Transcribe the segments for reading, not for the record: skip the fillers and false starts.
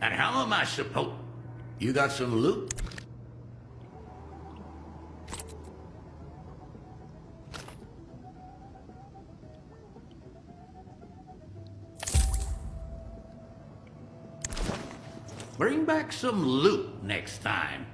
And how am I supposed... You got some loot? Bring back some loot next time.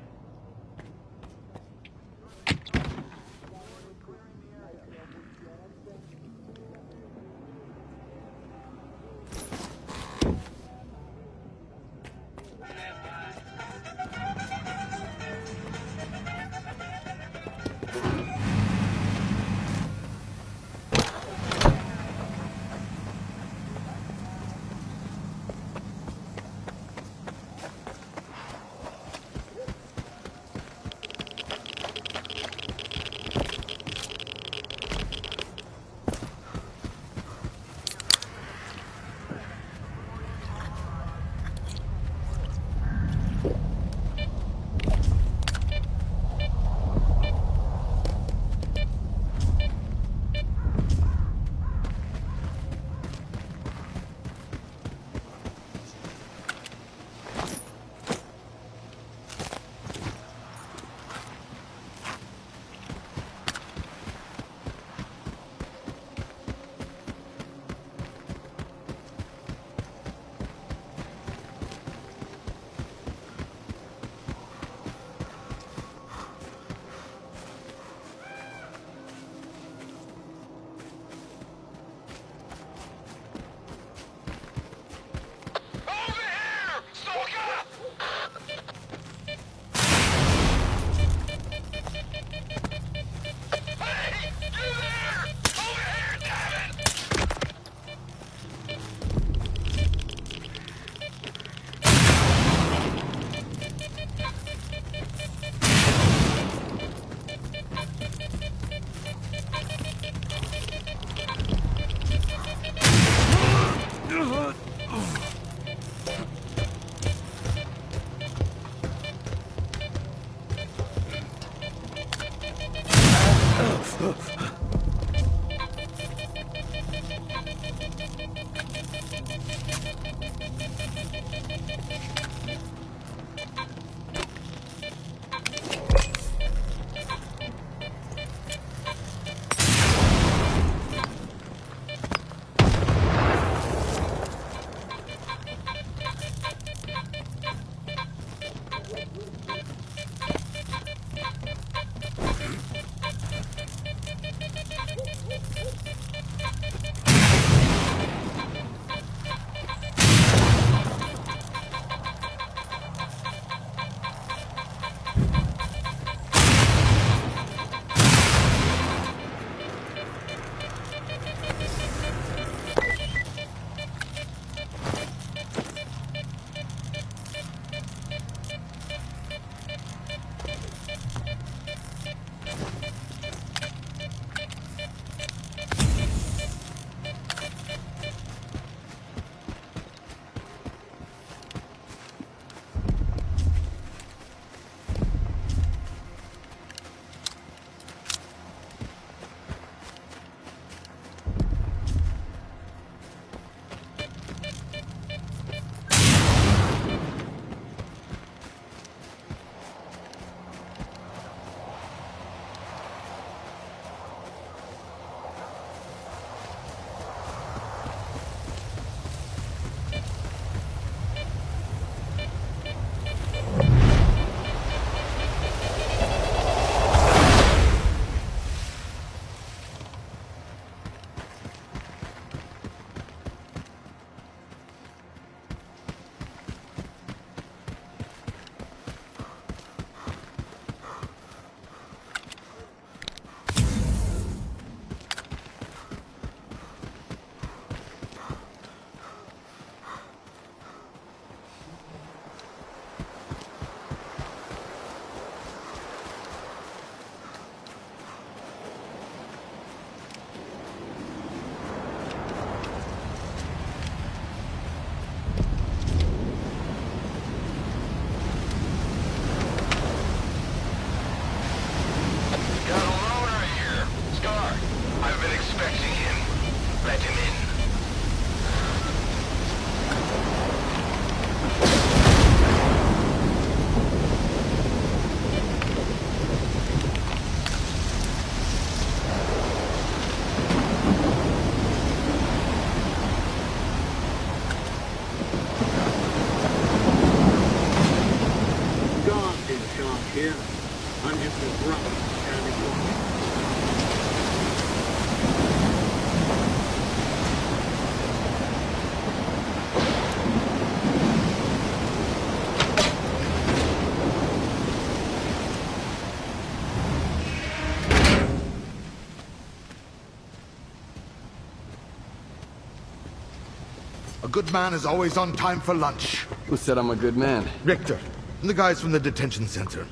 good man is always on time for lunch. Who said I'm a good man? Richter, and the guys from the detention center.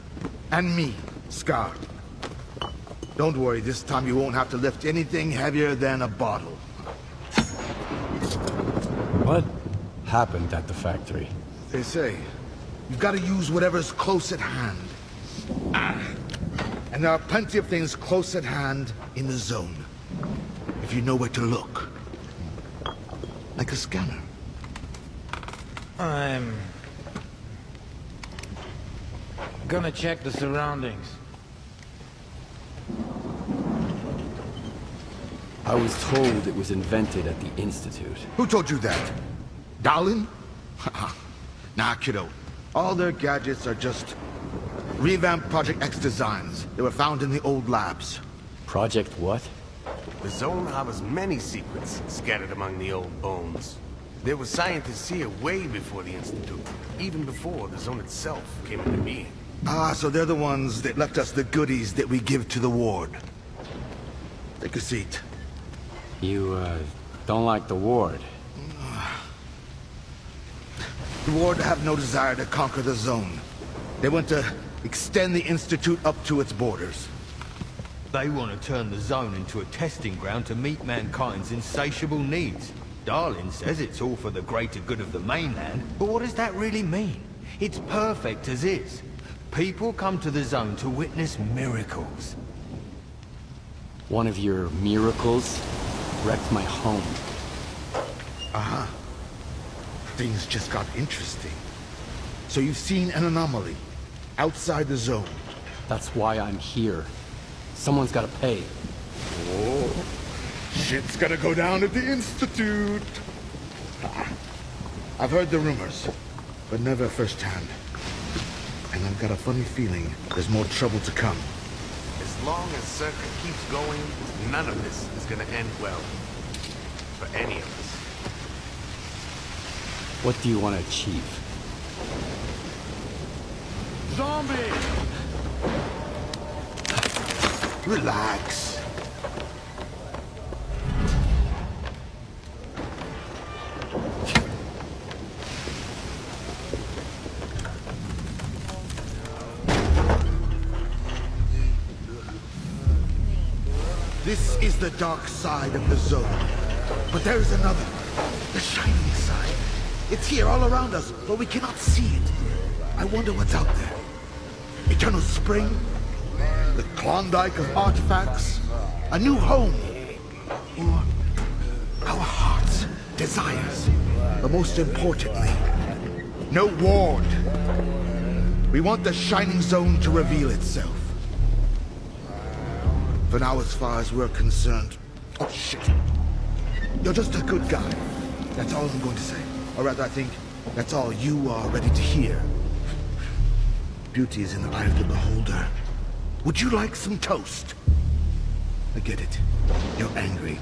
And me, Scar. Don't worry, this time you won't have to lift anything heavier than a bottle. What happened at the factory? They say, you've got to use whatever's close at hand. And there are plenty of things close at hand in the zone. If you know where to look. Like a scanner. I'm gonna check the surroundings. I was told it was invented at the Institute. Who told you that? Darlin? Nah, kiddo. All their gadgets are just revamped Project X designs. They were found in the old labs. Project what? The zone harbors many secrets scattered among the old bones. There were scientists here way before the Institute, even before the zone itself came into being. Ah, so they're the ones that left us the goodies that we give to the ward. Take a seat. You, don't like the ward? The ward have no desire to conquer the zone. They want to extend the Institute up to its borders. They want to turn the zone into a testing ground to meet mankind's insatiable needs. Darlin says it's all for the greater good of the mainland, but what does that really mean? It's perfect as is. People come to the zone to witness miracles. One of your miracles wrecked my home. Uh-huh. Things just got interesting. So you've seen an anomaly outside the zone. That's why I'm here. Someone's gotta pay. Oh, shit's gonna go down at the Institute. I've heard the rumors, but never firsthand. And I've got a funny feeling there's more trouble to come. As long as Circuit keeps going, none of this is gonna end well. For any of us. What do you want to achieve? Zombie! Relax. This is the dark side of the zone. But there is another. The shining side. It's here all around us, but we cannot see it. I wonder what's out there. Eternal spring? The Klondike of artifacts? A new home? Or our hearts, desires? But most importantly, no ward. We want the Shining Zone to reveal itself. For now, as far as we're concerned... Oh, shit. You're just a good guy. That's all I'm going to say. Or rather, I think that's all you are ready to hear. Beauty is in the eye of the beholder. Would you like some toast? I get it. You're angry.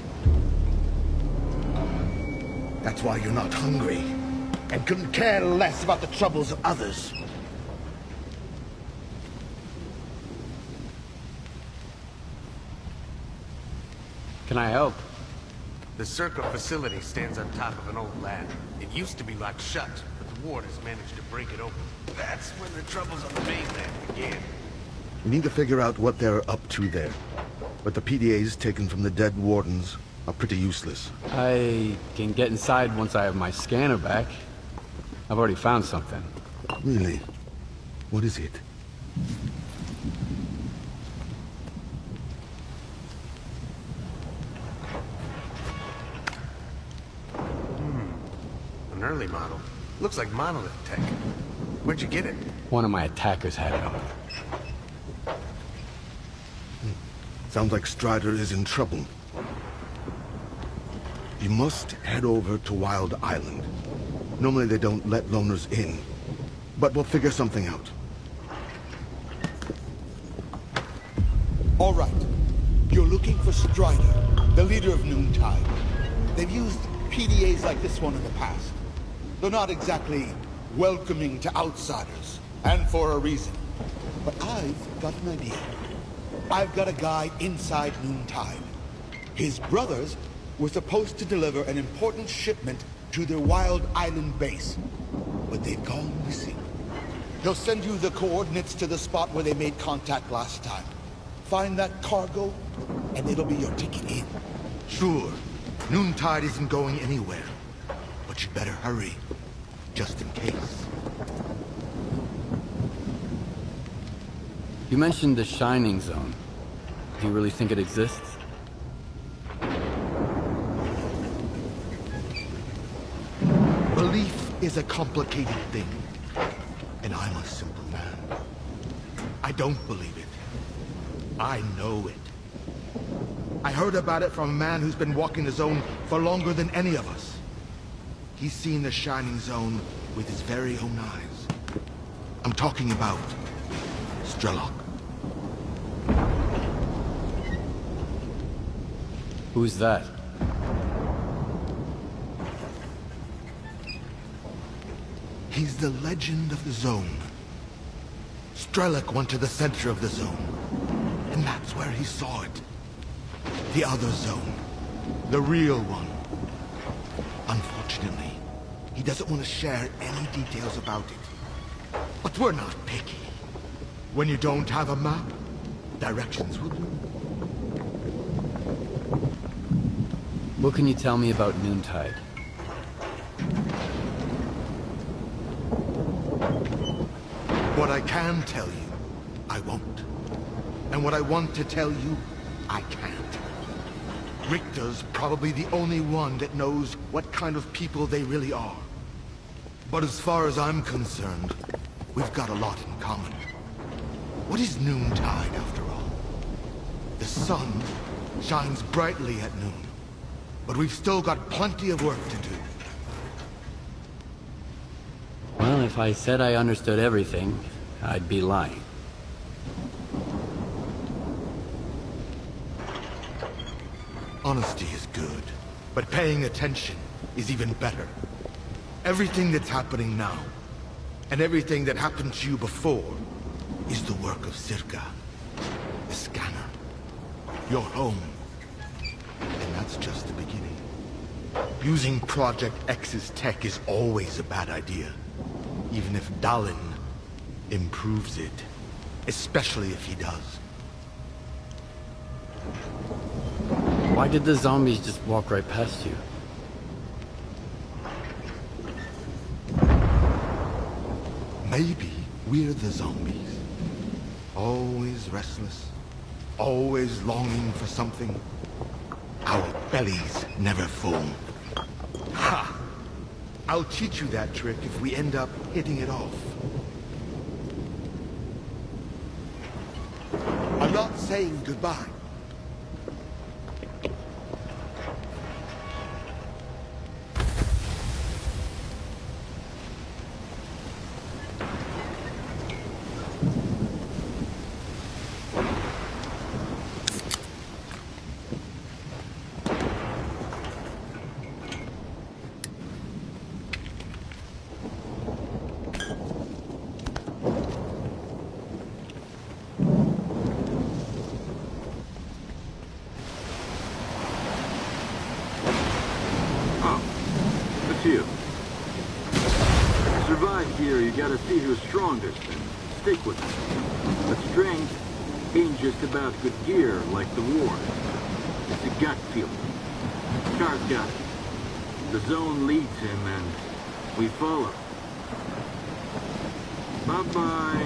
That's why you're not hungry. And couldn't care less about the troubles of others. Can I help? The Circuit facility stands on top of an old lab. It used to be locked shut, but the ward has managed to break it open. That's when the troubles on the mainland began. We need to figure out what they're up to there. But the PDAs taken from the dead wardens are pretty useless. I can get inside once I have my scanner back. I've already found something. Really? What is it? An early model. Looks like monolith tech. Where'd you get it? One of my attackers had it on. Sounds like Strider is in trouble. You must head over to Wild Island. Normally they don't let loners in, but we'll figure something out. All right. You're looking for Strider, the leader of Noontide. They've used PDAs like this one in the past. They're not exactly welcoming to outsiders, and for a reason. But I've got an idea. I've got a guy inside Noontide. His brothers were supposed to deliver an important shipment to their wild island base, but they've gone missing. They'll send you the coordinates to the spot where they made contact last time. Find that cargo, and it'll be your ticket in. Sure, Noontide isn't going anywhere, but you'd better hurry, just in case. You mentioned the Shining Zone. Do you really think it exists? Belief is a complicated thing, and I'm a simple man. I don't believe it. I know it. I heard about it from a man who's been walking the zone for longer than any of us. He's seen the Shining Zone with his very own eyes. I'm talking about Strelok. Who's that? He's the legend of the zone. Strelok went to the center of the zone, and that's where he saw it. The other zone. The real one. Unfortunately, he doesn't want to share any details about it. But we're not picky. When you don't have a map, directions will do. What can you tell me about Noontide? What I can tell you, I won't. And what I want to tell you, I can't. Richter's probably the only one that knows what kind of people they really are. But as far as I'm concerned, we've got a lot in common. What is Noontide, after all? The sun shines brightly at noon, but we've still got plenty of work to do. Well, if I said I understood everything, I'd be lying. Honesty is good, but paying attention is even better. Everything that's happening now, and everything that happened to you before, is the work of Circa. The scanner. Your home. And that's just the beginning. Using Project X's tech is always a bad idea. Even if Dalin improves it. Especially if he does. Why did the zombies just walk right past you? Maybe we're the zombies. Always restless. Always longing for something. Our bellies never full. Ha! I'll teach you that trick if we end up hitting it off. I'm not saying goodbye. You. To survive here, you gotta see who's strongest and stick with it. But strength ain't just about good gear like the war. It's a gut feeling. Scar's got it. The zone leads him and we follow. Bye-bye.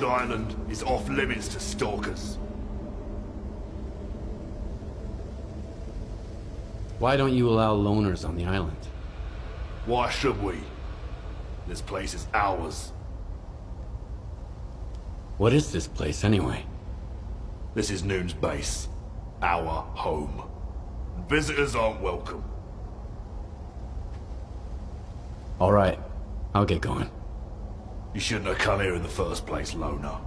Wild Island is off limits to stalkers. Why don't you allow loners on the island? Why should we? This place is ours. What is this place, anyway? This is Noon's base. Our home. Visitors aren't welcome. All right, I'll get going. You shouldn't have come here in the first place, loner.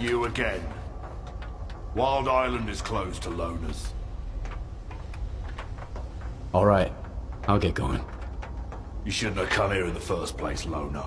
You again. Wild Island is closed to loners. All right, I'll get going. You shouldn't have come here in the first place, loner.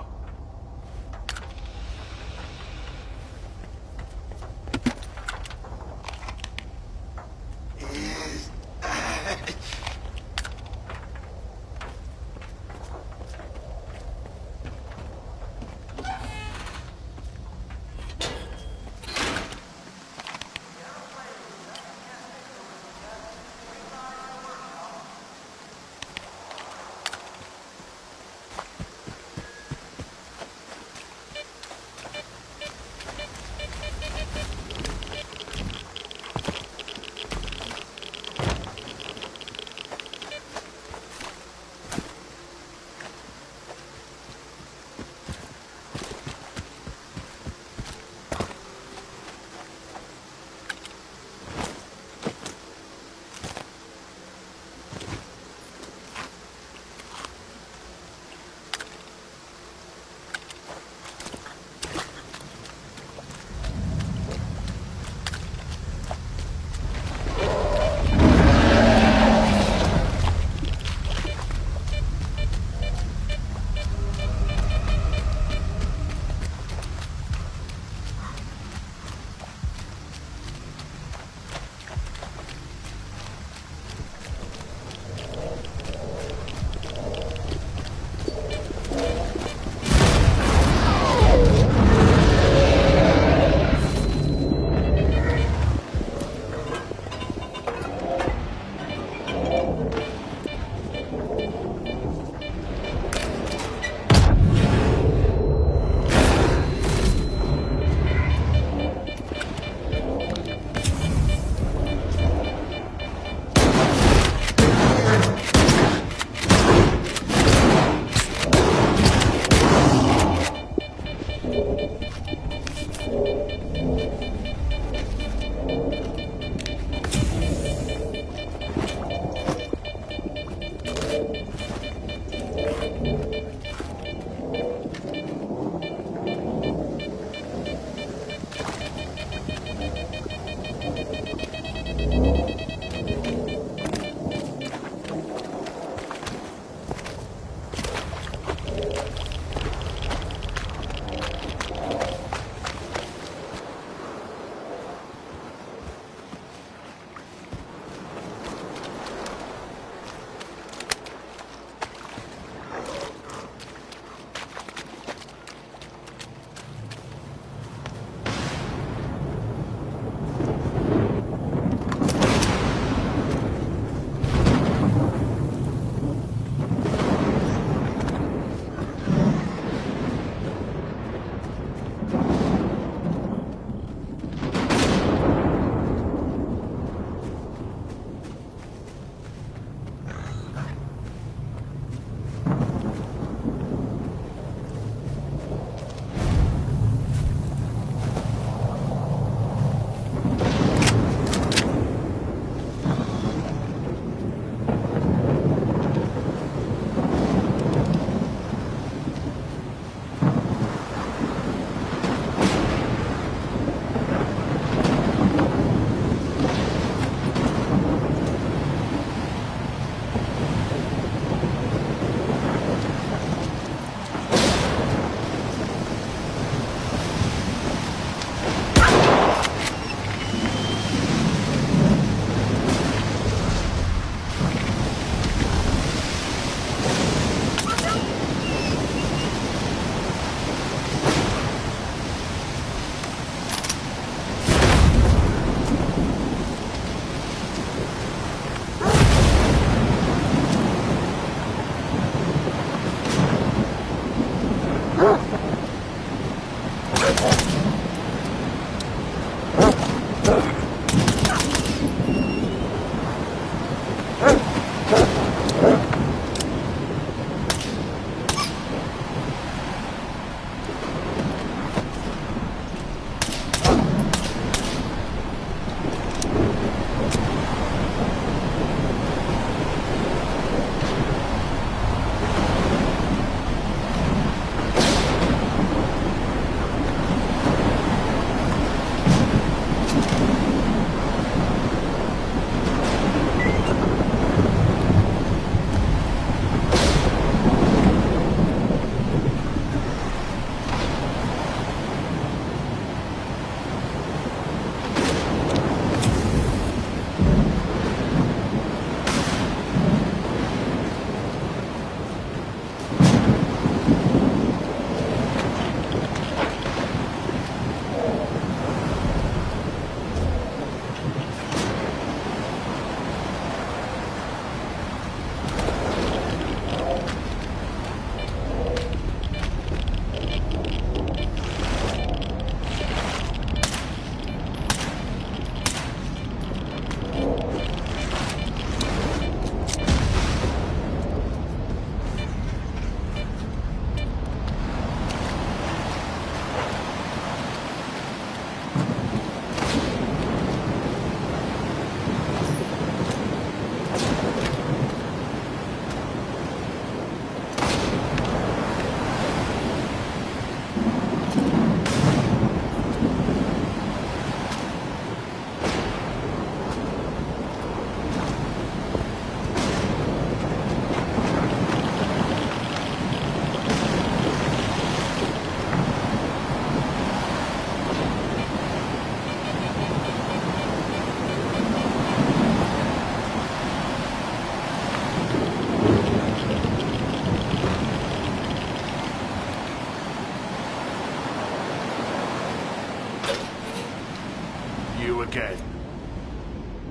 again.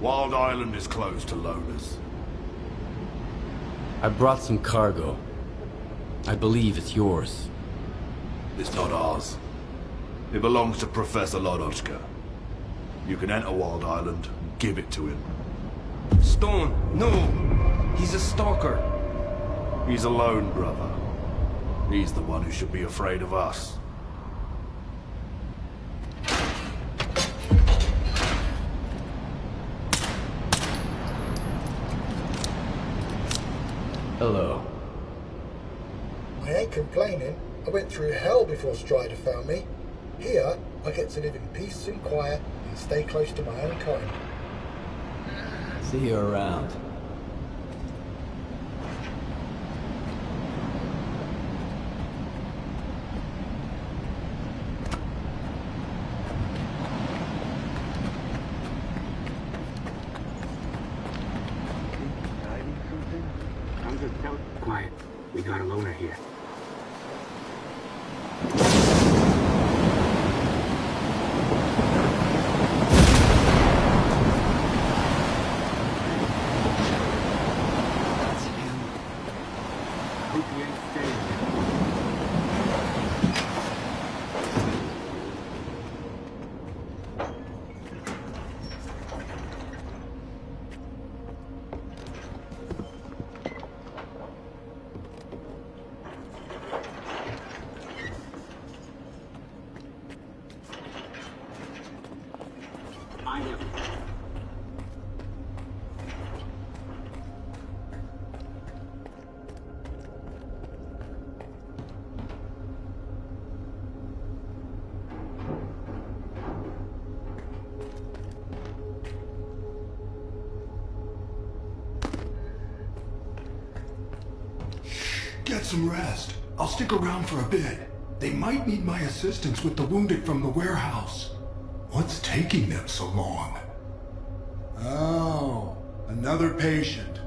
Wild Island is closed to loaners. I brought some cargo. I believe it's yours. It's not ours. It belongs to Professor Lodotchka. You can enter Wild Island and give it to him. Stone, no! He's a stalker. He's a lone brother. He's the one who should be afraid of us. Hello. I ain't complaining. I went through hell before Strider found me. Here, I get to live in peace and quiet and stay close to my own kind. See you around. I'm just telling. Quiet. We got a loner here. That's him. Hope he ain't staying I am. Get some rest. I'll stick around for a bit. They might need my assistance with the wounded from the warehouse. What's taking them so long? Oh, another patient.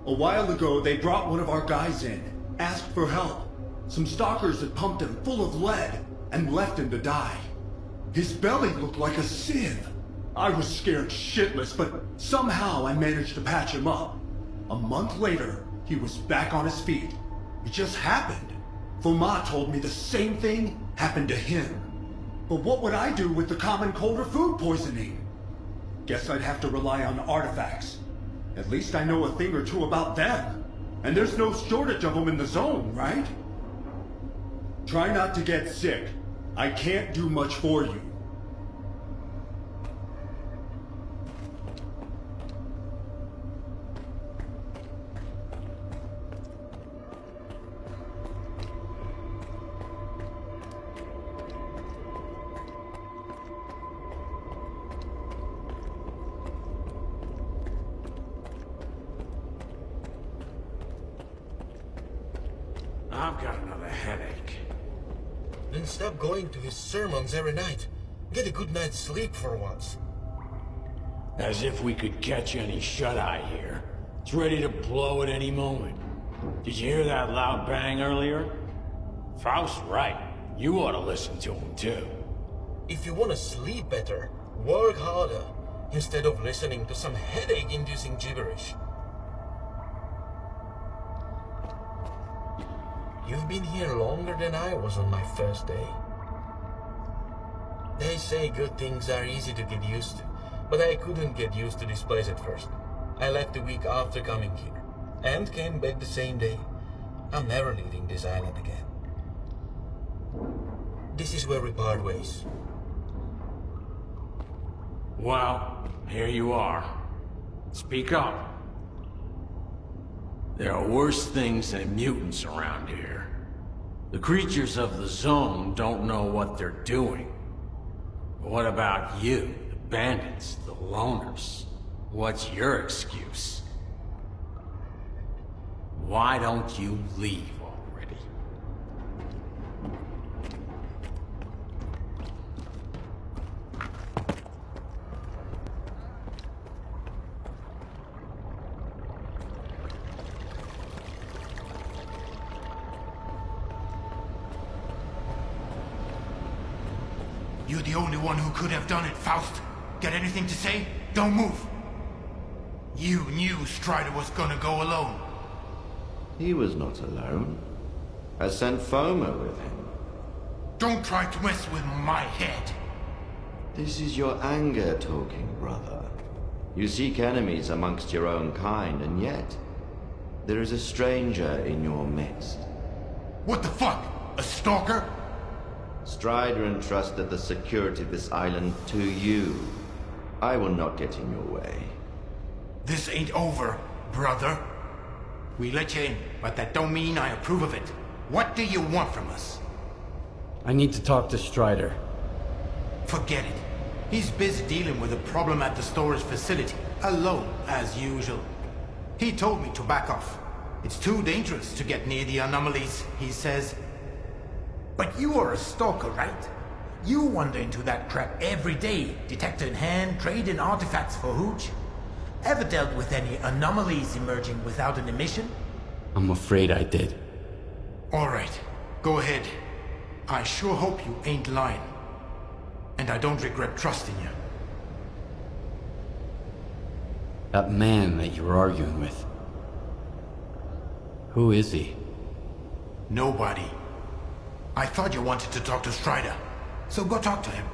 A while ago, they brought one of our guys in, asked for help. Some stalkers had pumped him full of lead and left him to die. His belly looked like a sieve. I was scared shitless, but somehow I managed to patch him up. A month later, he was back on his feet. It just happened. Foma told me the same thing happened to him. But what would I do with the common cold or food poisoning? Guess I'd have to rely on artifacts. At least I know a thing or two about them. And there's no shortage of them in the zone, right? Try not to get sick. I can't do much for you. I've got another headache. Then stop going to his sermons every night. Get a good night's sleep for once. As if we could catch any shut-eye here. It's ready to blow at any moment. Did you hear that loud bang earlier? Faust's right. You ought to listen to him, too. If you want to sleep better, work harder, instead of listening to some headache-inducing gibberish. You've been here longer than I was on my first day. They say good things are easy to get used to, but I couldn't get used to this place at first. I left a week after coming here, and came back the same day. I'm never leaving this island again. This is where we part ways. Well, here you are. Speak up. There are worse things than mutants around here. The creatures of the zone don't know what they're doing. What about you, the bandits, the loners? What's your excuse? Why don't you leave already? You're the only one who could have done it, Faust. Got anything to say? Don't move. You knew Strider was gonna go alone. He was not alone. I sent Foma with him. Don't try to mess with my head. This is your anger talking, brother. You seek enemies amongst your own kind, and yet there is a stranger in your midst. What the fuck? A stalker? Strider entrusted the security of this island to you. I will not get in your way. This ain't over, brother. We let you in, but that don't mean I approve of it. What do you want from us? I need to talk to Strider. Forget it. He's busy dealing with a problem at the storage facility, alone, as usual. He told me to back off. It's too dangerous to get near the anomalies, he says. But you are a stalker, right? You wander into that crap every day, detector in hand, trading artifacts for hooch. Ever dealt with any anomalies emerging without an emission? I'm afraid I did. Alright, go ahead. I sure hope you ain't lying. And I don't regret trusting you. That man that you were arguing with. Who is he? Nobody. I thought you wanted to talk to Strider, so go talk to him.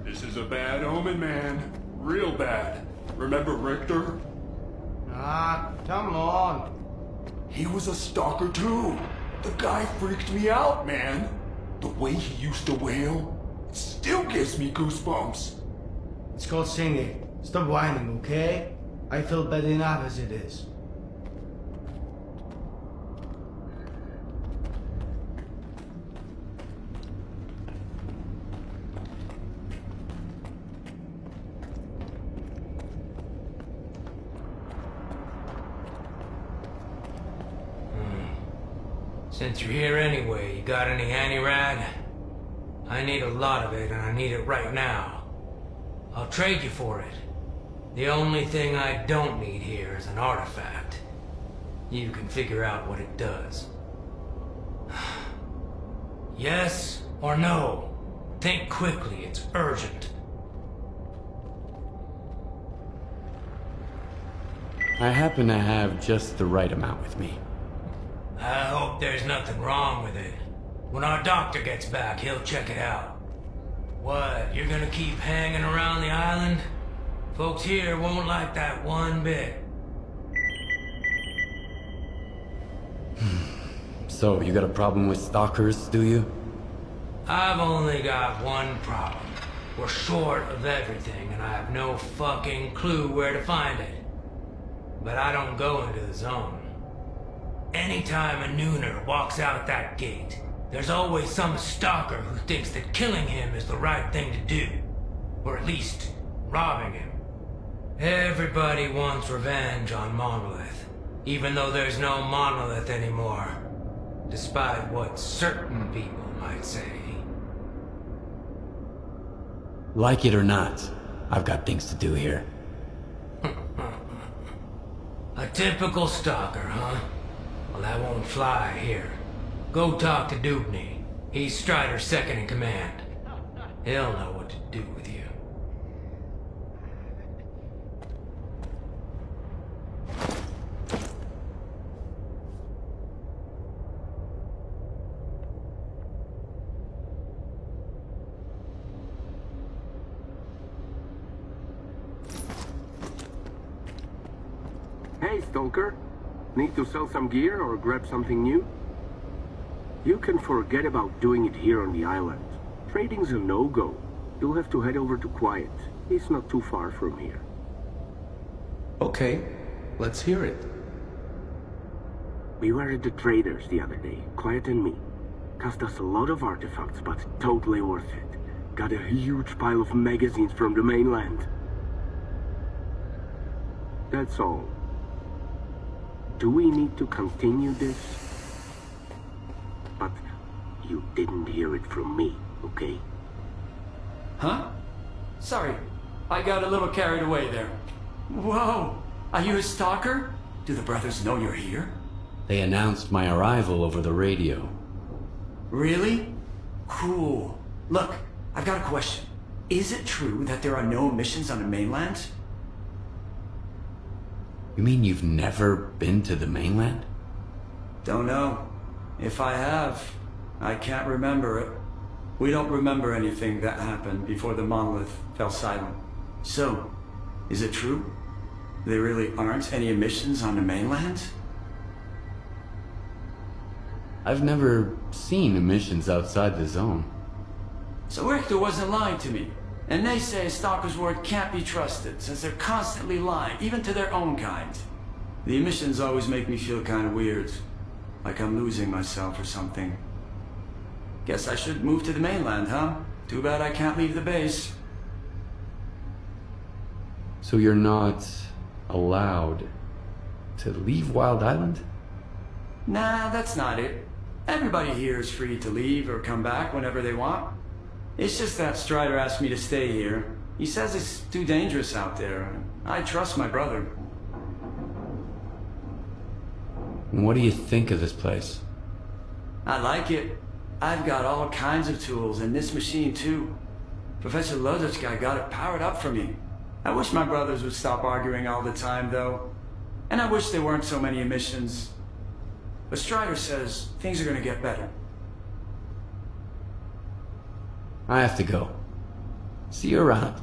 This is a bad omen, man. Real bad. Remember Richter? Ah, come on. He was a stalker too. The guy freaked me out, man. The way he used to wail, it still gives me goosebumps. It's called singing. Stop whining, okay? I feel bad enough as it is. Since you're here anyway, you got any anti-rad? I need a lot of it, and I need it right now. I'll trade you for it. The only thing I don't need here is an artifact. You can figure out what it does. Yes or no? Think quickly, it's urgent. I happen to have just the right amount with me. I hope there's nothing wrong with it. When our doctor gets back, he'll check it out. What, you're gonna keep hanging around the island? Folks here won't like that one bit. So, you got a problem with stalkers, do you? I've only got one problem. We're short of everything, and I have no fucking clue where to find it. But I don't go into the zone. Anytime a nooner walks out that gate, there's always some stalker who thinks that killing him is the right thing to do. Or at least, robbing him. Everybody wants revenge on Monolith, even though there's no Monolith anymore. Despite what certain people might say. Like it or not, I've got things to do here. A typical stalker, huh? Well, that won't fly here. Go talk to Dubny. He's Strider's second in command. He'll know what to do with you. Hey, Stalker. Need to sell some gear or grab something new? You can forget about doing it here on the island. Trading's a no-go. You'll have to head over to Quiet. It's not too far from here. Okay, let's hear it. We were at the traders the other day, Quiet and me. Cost us a lot of artifacts, but totally worth it. Got a huge pile of magazines from the mainland. That's all. Do we need to continue this? But you didn't hear it from me, okay? Huh? Sorry, I got a little carried away there. Whoa! Are you a stalker? Do the brothers know you're here? They announced my arrival over the radio. Really? Cool. Look, I've got a question. Is it true that there are no missions on the mainland? You mean you've never been to the mainland? Don't know. If I have, I can't remember it. We don't remember anything that happened before the monolith fell silent. So, is it true? There really aren't any emissions on the mainland? I've never seen emissions outside the zone. So Richter wasn't lying to me. And they say Stalker's word can't be trusted, since they're constantly lying, even to their own kind. The emissions always make me feel kind of weird. Like I'm losing myself or something. Guess I should move to the mainland, huh? Too bad I can't leave the base. So you're not allowed to leave Wild Island? Nah, that's not it. Everybody here is free to leave or come back whenever they want. It's just that Strider asked me to stay here. He says it's too dangerous out there. I trust my brother. And what do you think of this place? I like it. I've got all kinds of tools, and this machine too. Professor Lodochka got it powered up for me. I wish my brothers would stop arguing all the time, though. And I wish there weren't so many emissions. But Strider says things are gonna get better. I have to go. See you around.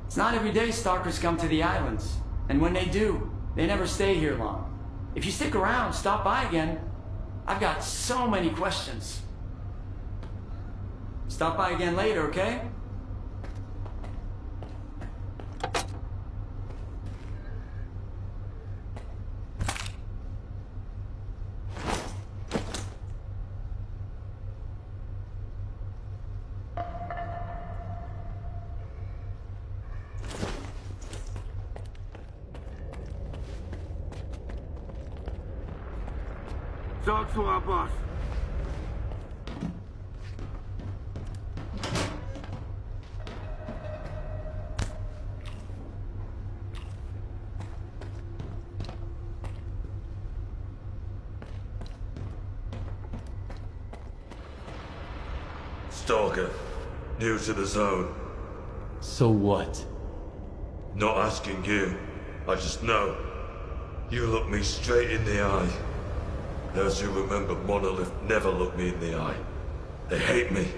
It's not every day stalkers come to the islands. And when they do, they never stay here long. If you stick around, stop by again. I've got so many questions. Stop by again later, okay? Talk to our boss. Stalker, new to the zone. So what? Not asking you. I just know. You look me straight in the eye. Those who remember Monolith never look me in the eye. They hate me,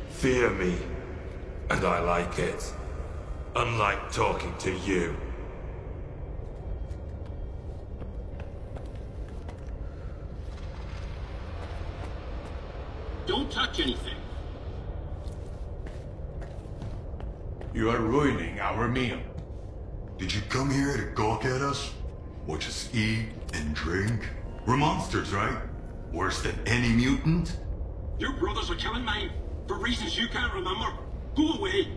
fear me, and I like it. Unlike talking to you. Don't touch anything. You are ruining our meal. Did you come here to gawk at us? Watch us eat and drink? We're monsters, right? Worse than any mutant? Your brothers are killing mine, for reasons you can't remember. Go away.